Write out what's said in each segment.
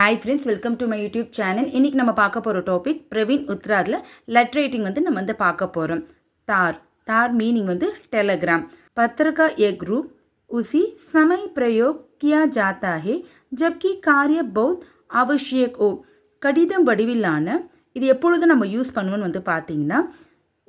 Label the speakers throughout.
Speaker 1: Hi friends, welcome to my YouTube channel. இன்னைக்கு நம்ம பார்க்க போற டாபிக் பிரவீன் உத்ராத்ல லெட்டர் ரைட்டிங் நம்ம வந்து பார்க்க போறோம். तार मीनिंग टेलीग्राम पत्र का एक ग्रुप उसी समय प्रयोग किया जाता है जबकि कार्य बहुत आवश्यक हो. கடிதம் வடிவிலான இது எப்பொழுது நம்ம யூஸ் பண்ணுவோம்னு பார்த்தீங்கன்னா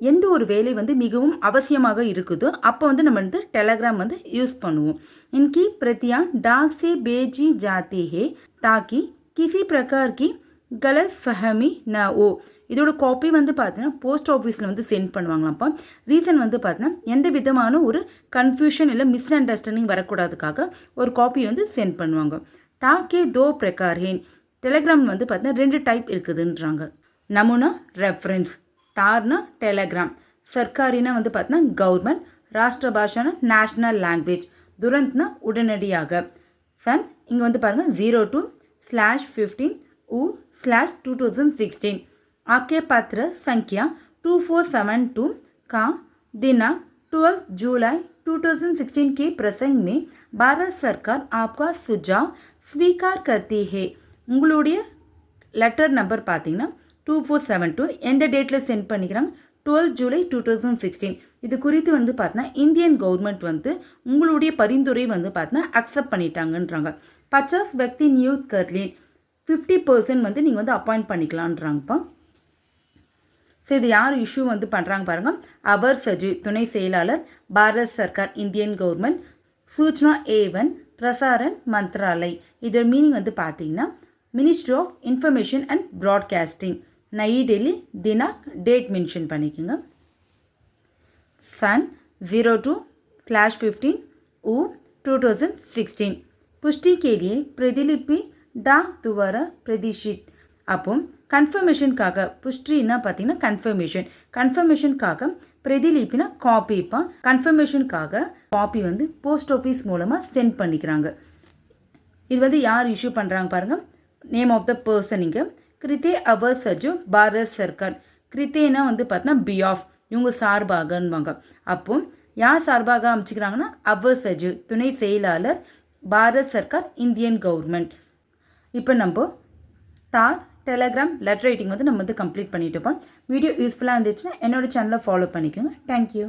Speaker 1: எந்த ஒரு வேலை மிகவும் அவசியமாக இருக்குதோ அப்போ நம்ம டெலிகிராம் யூஸ் பண்ணுவோம். इनकी प्रतियां डाक से भेजी जाती है ताकि किसी प्रकार की गलत फहमी न हो. இதோட காப்பி பார்த்தீங்கன்னா போஸ்ட் ஆஃபீஸில் சென்ட் பண்ணுவாங்களாம்ப்பா. ரீசன் பார்த்தீங்கன்னா எந்த விதமான ஒரு கன்ஃபியூஷன் இல்லை மிஸ் அண்டர்ஸ்டாண்டிங் வரக்கூடாதுக்காக ஒரு காப்பி சென்ட் பண்ணுவாங்க. டாக்கே दो प्रकार हैं. டெலிகிராம் பார்த்தீங்கன்னா 2 டைப் இருக்குதுன்றாங்க. நமூனா ரெஃபரன்ஸ். தார்னா டெலிகிராம், சர்க்காரினா பார்த்தீங்கன்னா கவர்மெண்ட், ராஷ்டிர பாஷானா நேஷ்னல் லாங்குவேஜ், துரந்த்னா உடனடியாக. சன் இங்கே பாருங்கள் 02/15 U/2016. आपके पत्र संख्या 2472 का दिनांक 12 जुलाई 2016 के प्रसंग में भारत सरकार आपका सुझाव स्वीकार करती है. உங்களுடைய லெட்டர் நம்பர் பார்த்தீங்கன்னா 2472 எந்த டேட்டில் சென்ட் பண்ணிக்கிறாங்க 12 ஜூலை 2016. இது குறித்து பார்த்தீங்கன்னா இந்தியன் கவர்மெண்ட் உங்களுடைய பரிந்துரை பார்த்தீங்கன்னா அக்செப்ட் பண்ணிட்டாங்கன்றாங்க. 50 व्यक्ति नियुक्त कर लें. 50% நீங்கள் அப்பாயிண்ட் பண்ணிக்கலான்றாங்கப்பா. ஸோ இது யார் இஷ்யூ பண்ணுறாங்க பாருங்கள். அவர் சஜிவ் துணை செயலாளர், பாரத் சர்க்கார் இந்தியன் கவர்மெண்ட், சூச்சனா ஏவன் பிரசாரன் மந்த்ராலய். இதோட மீனிங் பார்த்தீங்கன்னா ministry of information and broadcasting, Nayi Delhi, தினாக், டேட் மென்ஷன் பண்ணிக்கோங்க. सन 02/15 U/2016. पुष्टि के लिए प्रतिलिपि डाक द्वारा प्रदर्शित. அப்போ கன்ஃபர்மேஷனுக்காக புஷ்டினா பார்த்தீங்கன்னா கன்ஃபர்மேஷனுக்காக பிரதிலிப்பினா காப்பிப்பா. கன்ஃபர்மேஷனுக்காக காப்பி போஸ்ட் ஆஃபீஸ் மூலமாக சென்ட் பண்ணிக்கிறாங்க. இது யார் இஷ்யூ பண்ணுறாங்க பாருங்கள். நேம் ஆஃப் த பர்சன் இங்கே கிருத்தே அவர் சஜு பாரத் சர்க்கார். கிருத்தேனா பார்த்தீங்கன்னா பிஆஃப் இவங்க சார்பாகன்வாங்க. அப்போ யார் சார்பாக அமைச்சிக்கிறாங்கன்னா அவர் சஜிவ் துணை செயலாளர், பாரத் சர்க்கார் இந்தியன் கவர்மெண்ட். இப்போ நம்ம தார் டெலிகிராம் லெட்டர் ரைட்டிங் நம்ம கம்ப்ளீட் பண்ணிட்டு இருப்போம். வீடியோ யூஸ்ஃபுல்லாக இருந்துச்சுன்னா என்னோட சேனலை ஃபாலோ பண்ணிக்கோங்க. தேங்க்யூ.